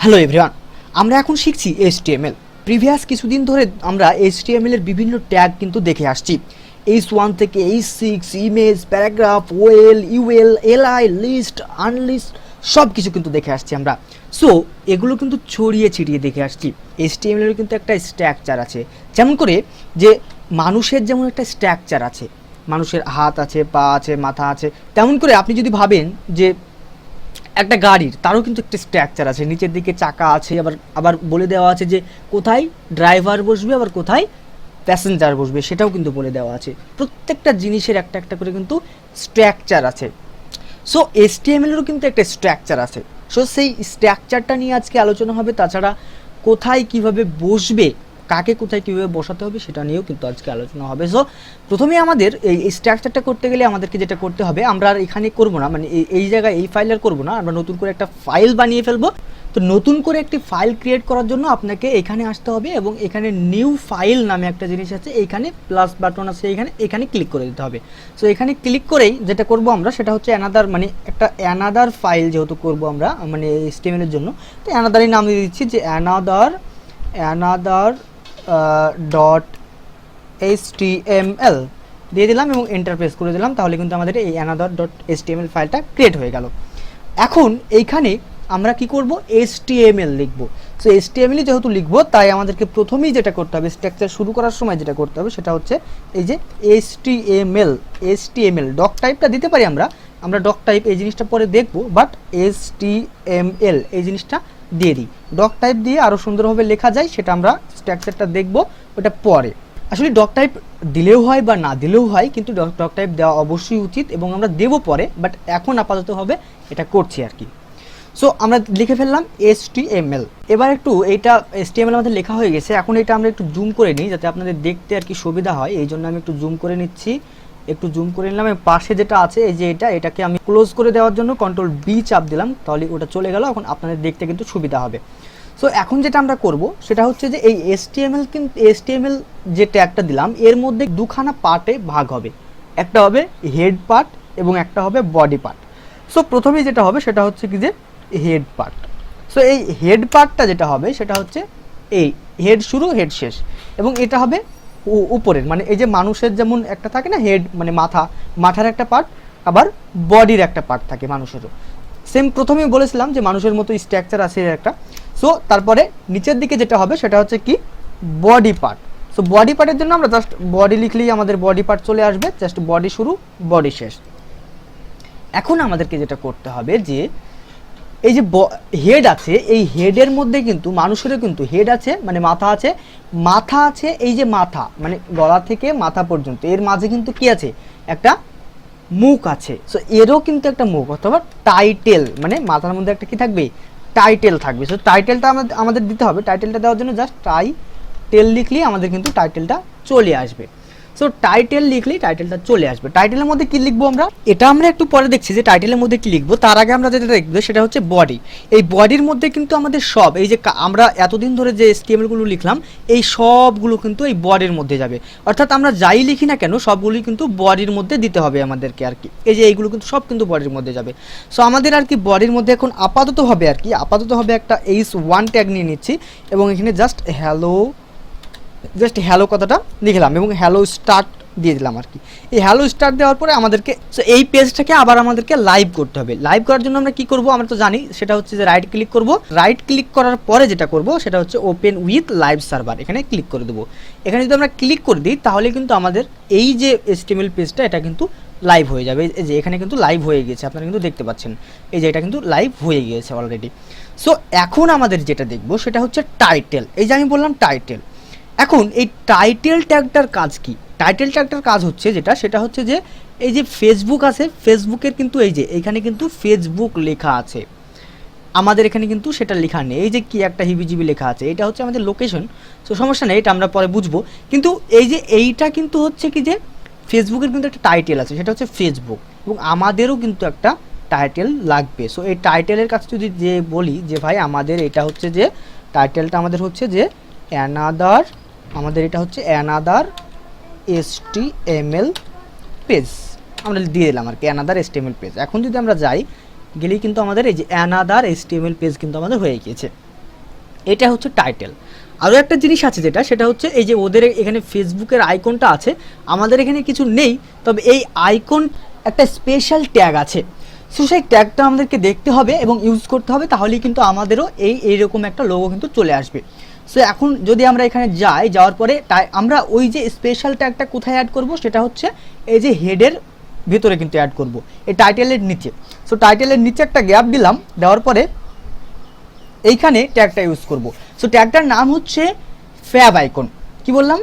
Hello everyone, আমরা এখন শিখছি HTML। প্রিভিয়াস কিছুদিন ধরে আমরা HTML এর বিভিন্ন ট্যাগ কিন্তু দেখে আসছি। H1 থেকে H6, image, paragraph, OL, UL, LI, list, unlist সব কিছু কিন্তু দেখে আসছি আমরা। সো এগুলো কিন্তু ছড়িয়ে ছিটিয়ে দেখে আসছি। HTML এর কিন্তু একটা স্ট্রাকচার আছে, যেমন করে যে মানুষের যেমন একটা স্ট্রাকচার আছে, মানুষের হাত আছে, পা আছে, মাথা আছে, তেমন করে আপনি যদি ভাবেন যে একটা গাড়ির তারও কিন্তু একটা স্ট্রাকচার আছে, নিচের দিকে চাকা আছে, আবার আবার বলে দেওয়া আছে যে কোথায় ড্রাইভার বসবে আবার কোথায় প্যাসেঞ্জার বসবে, সেটাও কিন্তু বলে দেওয়া আছে। প্রত্যেকটা জিনিসের একটা একটা করে কিন্তু স্ট্রাকচার আছে। সো HTML-এরও কিন্তু একটা স্ট্রাকচার আছে। সো সেই স্ট্রাকচারটা নিয়ে আজকে আলোচনা হবে। তাছাড়া কোথায় কিভাবে বসবে, কাকে কোথায় কীভাবে বসাতে হবে সেটা নিয়েও কিন্তু আজকে আলোচনা হবে। সো প্রথমে আমাদের এই স্ট্রাকচারটা করতে গেলে আমাদেরকে যেটা করতে হবে, আমরা আর এখানে করবো না, মানে এই জায়গায় এই ফাইল আর করবো না, আমরা নতুন করে একটা ফাইল বানিয়ে ফেলবো। তো নতুন করে একটি ফাইল ক্রিয়েট করার জন্য আপনাকে এখানে আসতে হবে এবং এখানে নিউ ফাইল নামে একটা জিনিস আছে, এইখানে প্লাস বাটন আছে, এখানে ক্লিক করে দিতে হবে। সো এখানে ক্লিক করেই যেটা করব আমরা সেটা হচ্ছে অ্যানাদার, মানে একটা অ্যানাদার ফাইল যেহেতু করব আমরা, মানে HTML এর জন্য, তো অ্যানাদারই নাম দিয়ে দিচ্ছি যে অ্যানাদার ডট HTML দিয়ে দিলাম এবং এন্টার প্রেস করে দিলাম। তাহলে কিন্তু আমাদের এই অ্যানাদার ডট HTML ফাইলটা ক্রিয়েট হয়ে গেল। এখন এইখানে আমরা কি করব, HTML লিখব। সো HTML যেহেতু লিখব, তাই আমাদেরকে প্রথমেই যেটা করতে হবে, স্ট্রাকচার শুরু করার সময় যেটা করতে হবে সেটা হচ্ছে এই যে HTML ডক টাইপটা দিতে পারি আমরা ডক টাইপ এই জিনিসটা পরে দেখব, বাট HTML এই জিনিসটা দিয়ে দিই। ডক টাইপ দিয়ে আরও সুন্দরভাবে লেখা যায়, সেটা আমরা স্ট্রাকচারটা দেখব ওটা পরে। আসলে ডক টাইপ দিলেও হয় বা না দিলেও হয়, কিন্তু ডক টাইপ দেওয়া অবশ্যই উচিত এবং আমরা দেবো পরে, বাট এখন আপাতত হবে এটা করছি আর কি। সো আমরা লিখে ফেললাম HTML। এবার একটু এইটা HTML আমাদের লেখা হয়ে গেছে। এখন এটা আমরা একটু জুম করে নিই যাতে আপনাদের দেখতে আর কি সুবিধা হয়, এই জন্য আমি একটু জুম করে নিচ্ছি। একটু জুম করে নিলাম এবং পাশে যেটা আছে এই যে এটাকে আমি ক্লোজ করে দেওয়ার জন্য Ctrl+B চাপ দিলাম, তাহলে ওটা চলে গেল। এখন আপনাদের দেখতে কিন্তু সুবিধা হবে। সো এখন যেটা আমরা করব সেটা হচ্ছে যে এই HTML যে ট্যাগটা দিলাম এর মধ্যে দুখানা পার্টে ভাগ হবে, একটা হবে হেড পার্ট এবং একটা হবে বডি পার্ট। সো প্রথমে যেটা হবে সেটা হচ্ছে কি যে হেড পার্ট। সো এই হেড পার্টটা যেটা হবে সেটা হচ্ছে এই হেড শুরু হেড শেষ, এবং এটা হবে উপরের, মানে এই যে মানুষের যেমন একটা থাকে না হেড, মানে মাথার একটা পার্ট, আবার বডির একটা পার্ট থাকে মানুষেরও। সেম প্রথমেই বলেছিলাম যে মানুষের মতো স্ট্রাকচার আছে একটা। সো তারপরে নিচের দিকে যেটা হবে সেটা হচ্ছে কি বডি পার্ট। সো বডি পার্টের জন্য আমরা জাস্ট বডি লিখলেই আমাদের বডি পার্ট চলে আসবে, জাস্ট বডি শুরু বডি শেষ। এখন আমাদেরকে যেটা করতে হবে যে এই যে হেড আছে, এই হেডের মধ্যে কিন্তু মানুষেরও কিন্তু হেড আছে, মানে মাথা আছে, এই যে মাথা মানে গলা থেকে মাথা পর্যন্ত, এর মাঝে কিন্তু কি আছে, একটা মুখ আছে। সো এরও কিন্তু একটা মুখ, অথবা টাইটেল, মানে মাথার মধ্যে একটা কি থাকবে, টাইটেল থাকবে। সো টাইটেলটা আমাদের দিতে হবে। টাইটেলটা দেওয়ার জন্য জাস্ট টাইটেল লিখলেই আমাদের কিন্তু টাইটেলটা চলে আসবে। সো টাইটেল লিখলেই টাইটেলটা চলে আসবে। টাইটেলের মধ্যে কি লিখবো আমরা, এটা আমরা একটু পরে দেখছি যে টাইটেলের মধ্যে কি লিখবো। তার আগে আমরা যেটা দেখবো সেটা হচ্ছে বডি। এই বডির মধ্যে কিন্তু আমাদের সব, এই যে আমরা এতদিন ধরে যে HTML-গুলো লিখলাম এই সবগুলো কিন্তু এই বডির মধ্যে যাবে। অর্থাৎ আমরা যাই লিখি না কেন সবগুলোই কিন্তু বডির মধ্যে দিতে হবে আমাদেরকে আর কি। এই যে এইগুলো কিন্তু সব কিন্তু বডির মধ্যে যাবে। সো আমাদের আর কি বডির মধ্যে এখন আপাতত হবে একটা H1 ট্যাগ নিয়ে নিচ্ছি এবং এখানে জাস্ট হ্যালো কথাটা লিখলাম এবং হ্যালো স্টার্ট দিয়ে দিলাম আর কি। এই হ্যালো স্টার্ট দেওয়ার পরে আমাদেরকে এই পেজটাকে আবার আমাদেরকে লাইভ করতে হবে। লাইভ করার জন্য আমরা কি করব, আমরা তো জানি সেটা হচ্ছে যে রাইট ক্লিক করব। রাইট ক্লিক করার পরে যেটা করব সেটা হচ্ছে ওপেন উইথ লাইভ সার্ভার, এখানে ক্লিক করে দেবো। এখানে যদি আমরা ক্লিক করে দিই তাহলে কিন্তু আমাদের এই যে HTML পেজটা এটা কিন্তু লাইভ হয়ে যাবে। এই যে এখানে কিন্তু লাইভ হয়ে গিয়েছে, আপনারা কিন্তু দেখতে পাচ্ছেন এই যে এটা কিন্তু লাইভ হয়ে গিয়েছে অলরেডি। সো এখন আমাদের যেটা দেখবো সেটা হচ্ছে টাইটেল। এই যে আমি বললাম টাইটেল। এখন এই টাইটেল ট্যাগটার কাজ কি, টাইটেল ট্যাগটার কাজ হচ্ছে সেটা হচ্ছে যে এই যে ফেসবুক আছে, ফেসবুকের কিন্তু এই যে এইখানে কিন্তু ফেসবুক লেখা আছে, আমাদের এখানে কিন্তু সেটা লেখা নেই। এই যে কি একটা হিবিজিবি লেখা আছে, এটা হচ্ছে আমাদের লোকেশন। সো সমস্যা নেই, এটা আমরা পরে বুঝবো। কিন্তু এই যে এইটা কিন্তু হচ্ছে কি যে ফেসবুকের কিন্তু একটা টাইটেল আছে, সেটা হচ্ছে ফেসবুক, এবং আমাদেরও কিন্তু একটা টাইটেল লাগবে। সো এই টাইটেলের কাছে যদি যে বলি যে ভাই আমাদের এটা হচ্ছে যে টাইটেলটা আমাদের হচ্ছে যে অ্যানাদার, আমাদের এটা হচ্ছে অ্যানাদার HTML পেজ, আমরা দিয়ে দিলাম আর কি অ্যানাদার HTML পেজ। এখন যদি আমরা যাই, গেলেই কিন্তু আমাদের এই যে অ্যানাদার HTML পেজ কিন্তু আমাদের হয়ে গিয়েছে। এটা হচ্ছে টাইটেল। আরও একটা জিনিস আছে যেটা, সেটা হচ্ছে এই যে ওদের এখানে ফেসবুকের আইকনটা আছে, আমাদের এখানে কিছু নেই, তবে এই আইকন একটা স্পেশাল ট্যাগ আছে। সো সেই ট্যাগটা আমাদেরকে দেখতে হবে এবং ইউজ করতে হবে, তাহলেই কিন্তু আমাদেরও এইরকম একটা লোগো কিন্তু চলে আসবে। সো এখন যদি আমরা এখানে যাই, যাওয়ার পরে আমরা ওই যে স্পেশাল ট্যাগটা কোথায় অ্যাড করব, সেটা হচ্ছে এই যে হেডের ভিতরে কিন্তু অ্যাড করব, এই টাইটেলের নিচে। সো টাইটেলের নিচে একটা গ্যাপ দিলাম, দেওয়ার পরে এইখানে ট্যাগটা ইউজ করব। সো ট্যাগটার নাম হচ্ছে ফ্যাব আইকন। কি বললাম?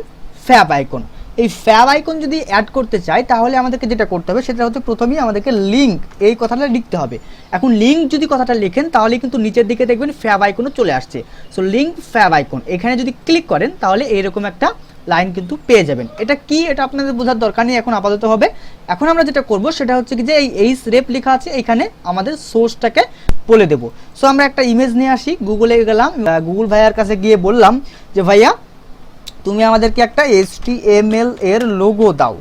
Fab icon. এই ফ্যাব আইকন যদি অ্যাড করতে চাই, তাহলে আমাদেরকে যেটা করতে হবে সেটা হচ্ছে প্রথমেই আমাদেরকে লিঙ্ক এই কথাটা লিখতে হবে। এখন লিঙ্ক যদি কথাটা লেখেন, তাহলে কিন্তু নিচের দিকে দেখবেন ফ্যাব আইকনও চলে আসছে। সো লিঙ্ক ফ্যাব আইকন, এখানে যদি ক্লিক করেন তাহলে এইরকম একটা লাইন কিন্তু পেয়ে যাবেন। এটা কি, এটা আপনাদের বোঝার দরকার নেই এখন আপাতত হবে। এখন আমরা যেটা করব সেটা হচ্ছে কি যে এই রেপ লেখা আছে, এখানে আমাদের সোর্সটাকে বলে দেবো। সো আমরা একটা ইমেজ নিয়ে আসি, গুগলে গেলাম, গুগল ভাইয়ার কাছে গিয়ে বললাম যে ভাইয়া তুমি আমাদেরকে একটা HTML এর লোগো দাও,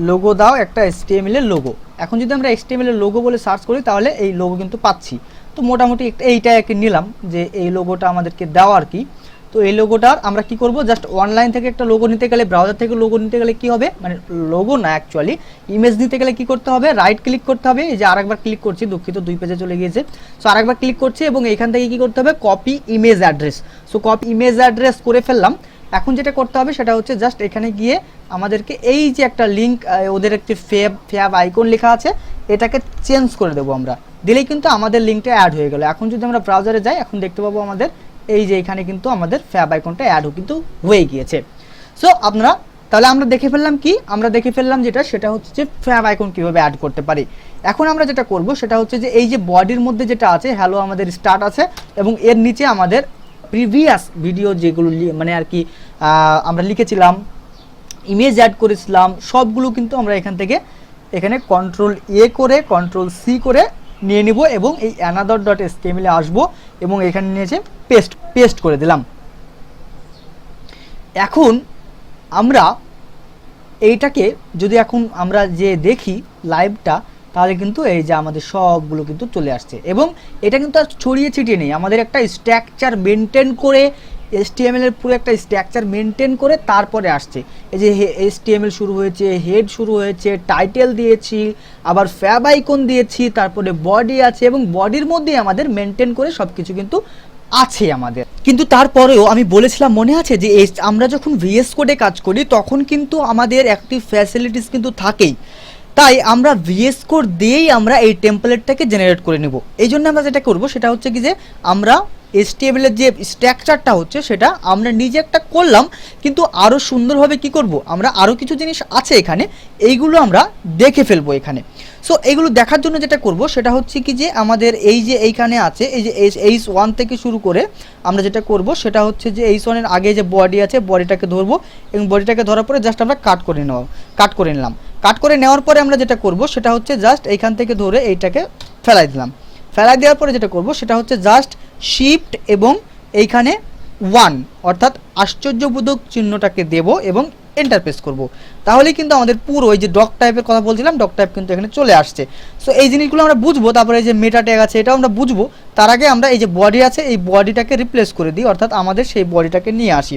লোগো দাও, একটা HTML এর লোগো। এখন যদি আমরা HTML এর লোগো বলে সার্চ করি, তাহলে এই লোগো কিন্তু পাচ্ছি। তো মোটামুটি এইটাই আর কি নিলাম যে এই লোগোটা আমাদেরকে দেওয়া আর কি। তো এই লোগোটার আমরা কি করব, জাস্ট অনলাইন থেকে একটা লোগো নিতে গেলে, ব্রাউজার থেকে লোগো নিতে গেলে কি হবে, মানে লোগো না অ্যাকচুয়ালি ইমেজ নিতে গেলে কি করতে হবে, রাইট ক্লিক করতে হবে। এই যে আরেকবার ক্লিক করছি, দুঃখিত 2 পেজে চলে গিয়েছে। সো আরেকবার ক্লিক করছি এবং এখান থেকে কি করতে হবে, copy image address. So copy image address করে ফেললাম। এখন যেটা করতে হবে সেটা হচ্ছে জাস্ট এখানে গিয়ে আমাদেরকে এই যে একটা লিঙ্ক, ওদের একটি ফ্যাব আইকন লেখা আছে, এটাকে চেঞ্জ করে দেবো আমরা, দিলেই কিন্তু আমাদের লিঙ্কটা অ্যাড হয়ে গেল। এখন যদি আমরা ব্রাউজারে যাই, এখন দেখতে পাবো আমাদের এই যে এখানে কিন্তু আমাদের ফ্যাব আইকনটা অ্যাড কিন্তু হয়ে গিয়েছে। সো আপনারা তাহলে আমরা দেখে ফেললাম কি, আমরা দেখে ফেললাম যেটা, সেটা হচ্ছে যে ফ্যাব আইকন কীভাবে অ্যাড করতে পারি। এখন আমরা যেটা করব সেটা হচ্ছে যে এই যে বডির মধ্যে যেটা আছে হ্যালো আমাদের স্টার্ট আছে, এবং এর নিচে আমাদের প্রিভিয়াস ভিডিও যেগুলো মানে আর কি আমরা লিখেছিলাম, ইমেজ অ্যাড করেছিলাম, সবগুলো কিন্তু আমরা এখানে Ctrl+A করে Ctrl+C করে নিয়ে নিব এবং এই another.html এ আসবো এবং এখানে নিয়েছে পেস্ট করে দিলাম। এখন আমরা এইটাকে যদি এখন আমরা যে দেখি লাইভটা, তাহলে কিন্তু এই যে আমাদের সবগুলো কিন্তু চলে আসছে এবং এটা কিন্তু আর ছড়িয়ে ছিটিয়ে নেই, আমাদের একটা স্ট্রাকচার মেনটেন করে, HTML এর পুরো একটা স্ট্রাকচার মেনটেন করে তারপরে আসছে। এই যে HTML শুরু হয়েছে, হেড শুরু হয়েছে, টাইটেল দিয়েছি, আবার ফ্যাব আইকন দিয়েছি, তারপরে বডি আছে এবং বডির মধ্যে আমাদের মেনটেন করে সব কিছু কিন্তু আছে আমাদের। কিন্তু তারপরেও আমি বলেছিলাম মনে আছে যে আমরা যখন VS কোডে কাজ করি তখন কিন্তু আমাদের একটি ফ্যাসিলিটিস কিন্তু থাকেই, তাই আমরা VS কোড দিয়েই আমরা এই টেমপ্লেটটাকে জেনারেট করে নেব। এই জন্য আমরা যেটা করব সেটা হচ্ছে কি যে আমরা HTML এর যে স্ট্রাকচারটা হচ্ছে সেটা আমরা নিজে একটা করলাম, কিন্তু আরও সুন্দরভাবে কি করব, আমরা আরও কিছু জিনিস আছে এখানে, এইগুলো আমরা দেখে ফেলবো এখানে। সো এইগুলো দেখার জন্য যেটা করব সেটা হচ্ছে কি যে আমাদের এই যে এইখানে আছে এই যে H1 থেকে শুরু করে আমরা যেটা করব সেটা হচ্ছে যে H1 এর আগে যে বডি আছে, বডিটাকে ধরবো এবং বডিটাকে ধরার পরে জাস্ট আমরা কাট করে নিলাম। কাট করে নেওয়ার পরে আমরা যেটা করব সেটা হচ্ছে জাস্ট এইখান থেকে ধরে এইটাকে ফেলাই দিলাম। ফেলাই দেওয়ার পরে যেটা করব সেটা হচ্ছে জাস্ট শিফট এবং এইখানে 1 অর্থাৎ আশ্চর্যবোধক চিহ্নটাকে দেব এবং এন্টার প্রেস করব, তাহলে কিন্তু আমাদের পুরো এই যে ডক টাইপের কথা বলছিলাম, ডক টাইপ কিন্তু এখানে চলে আসছে। সো এই জিনিসগুলো আমরা বুঝবো, তারপরে এই যে মেটা ট্যাগ আছে এটাও আমরা বুঝবো। তার আগে আমরা এই যে বডি আছে এই বডিটাকে রিপ্লেস করে দিই, অর্থাৎ আমাদের সেই বডিটাকে নিয়ে আসি।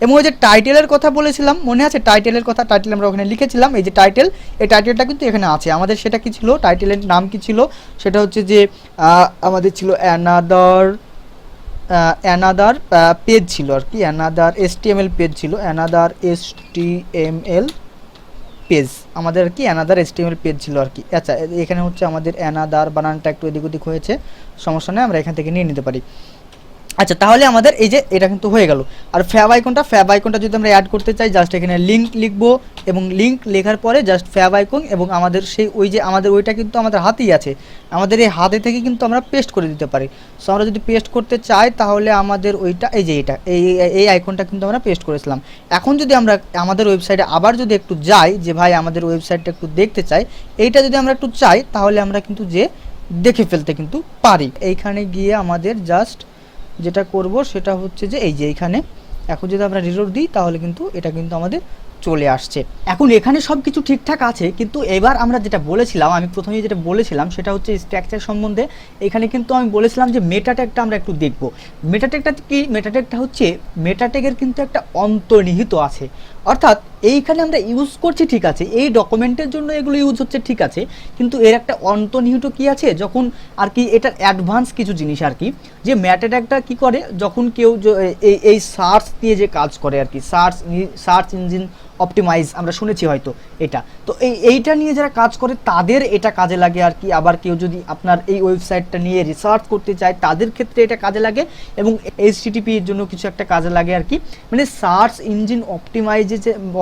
এবং ওই যে টাইটেলের কথা বলেছিলাম মনে আছে, টাইটেলের কথা, টাইটেল আমরা ওখানে লিখেছিলাম, এই যে টাইটেল, এই টাইটেলটা কিন্তু এখানে আছে আমাদের। সেটা কি ছিল, টাইটেলের নাম কি ছিল, সেটা হচ্ছে যে আমাদের ছিল অ্যানাদার পেজ ছিল আর কি, অ্যানাদার HTML পেজ ছিল, অ্যানাদার HTML পেজ আমাদের আর কি, অ্যানাদার HTML পেজ ছিল আর কি। আচ্ছা এখানে হচ্ছে আমাদের অ্যানাদার বানানটা একটু এদিক ওদিক হয়েছে, সমস্যা নেই, আমরা এখান থেকে নিয়ে নিতে পারি। আচ্ছা তাহলে আমাদের এই যে এটা কিন্তু হয়ে গেল। আর ফ্যাব আইকনটা যদি আমরা অ্যাড করতে চাই, জাস্ট এখানে লিঙ্ক লিখবো এবং লিঙ্ক লেখার পরে জাস্ট ফ্যাব আইকন এবং আমাদের সেই ওই যে আমাদের ওইটা কিন্তু আমাদের হাতেই আছে, আমাদের এই হাতে থেকে কিন্তু আমরা পেস্ট করে দিতে পারি। সো আমরা যদি পেস্ট করতে চাই তাহলে আমাদের ওইটা এই যে এটা এই আইকনটা কিন্তু আমরা পেস্ট করেছিলাম। এখন যদি আমরা আমাদের ওয়েবসাইটে আবার যদি একটু যাই যে ভাই আমাদের ওয়েবসাইটটা একটু দেখতে চাই, এইটা যদি আমরা একটু চাই তাহলে আমরা কিন্তু যে দেখে ফেলতে কিন্তু পারি। এইখানে গিয়ে আমাদের জাস্ট যেটা করব সেটা হচ্ছে যে এই যে এইখানে এখন যদি আমরা রিলোড দিই তাহলে কিন্তু এটা কিন্তু আমাদের চলে আসছে। এখন এখানে সব কিছু ঠিকঠাক আছে, কিন্তু এবার আমরা যেটা বলেছিলাম, আমি প্রথমে যেটা বলেছিলাম সেটা হচ্ছে স্ট্রাকচার সম্বন্ধে। এখানে কিন্তু আমি বলেছিলাম যে মেটা ট্যাগটা আমরা একটু দেখব। মেটা ট্যাগটা কি? মেটা ট্যাগটা হচ্ছে, মেটা ট্যাগের কিন্তু একটা অন্তর্নিহিত আছে, অর্থাৎ এইখানে আমরা ইউজ করছি ঠিক আছে, এই ডকুমেন্টের জন্য এগুলো ইউজ হচ্ছে ঠিক আছে, কিন্তু এর একটা অন্তর্নিহিত কি আছে, যখন আর কি এটার অ্যাডভান্স কিছু জিনিস আর কি, যে মেটা ট্যাগটা কি করে, যখন কেউ এই সার্চ দিয়ে যে কাজ করে আর কি, সার্চ ইঞ্জিন অপটিমাইজ আমরা শুনেছি হয়তো এটা, তো এইটা নিয়ে যারা কাজ করে তাদের এটা কাজে লাগে আর কি। আবার কেউ যদি আপনার এই ওয়েবসাইটটা নিয়ে রিসার্চ করতে চায় তাদের ক্ষেত্রে এটা কাজে লাগে, এবং এইচটিটিপি এর জন্য কিছু একটা কাজে লাগে আর কি, মানে সার্চ ইঞ্জিন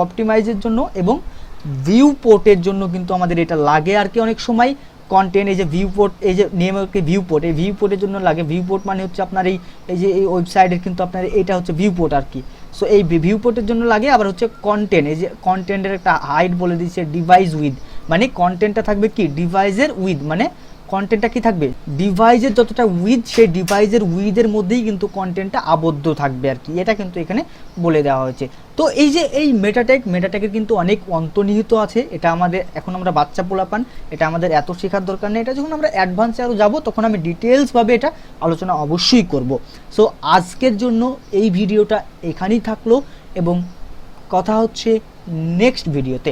অপটিমাইজের জন্য এবং ভিউ পোর্টের জন্য কিন্তু আমাদের এটা লাগে আর কি। অনেক সময় কন্টেন্ট, এই যে ভিউ পোর্ট, এই যে নেম কি ভিউ পোর্ট, এই ভিউ পোর্টের জন্য লাগে। ভিউ পোর্ট মানে হচ্ছে আপনার এই যে এই ওয়েবসাইটের কিন্তু আপনার এটা হচ্ছে ভিউ পোর্ট আর কি। সো এই ভিউ পোর্টের জন্য লাগে। আবার হচ্ছে কন্টেন্ট, এই যে কন্টেন্টের একটা হাইট বলে দিচ্ছে ডিভাইস উইথ, মানে কন্টেন্টটা থাকবে কি ডিভাইসের উইথ, মানে কন্টেন্টটা কি থাকবে ডিভাইসের যতটা উইথ, সেই ডিভাইসের উইথের মধ্যেই কিন্তু কন্টেন্টটা আবদ্ধ থাকবে আর কি, এটা কিন্তু এখানে বলে দেওয়া হয়েছে। তো এই যে এই মেটাট্যাগের কিন্তু অনেক অন্তর্নিহিত আছে। এটা আমাদের এখন আমরা বাচ্চা পোলাপান, এটা আমাদের এত শেখার দরকার নেই। এটা যখন আমরা অ্যাডভান্সে আরও যাবো তখন আমি ডিটেলসভাবে এটা আলোচনা অবশ্যই করব। সো আজকের জন্য এই ভিডিওটা এখানেই থাকলো, এবং কথা হচ্ছে নেক্সট ভিডিওতে।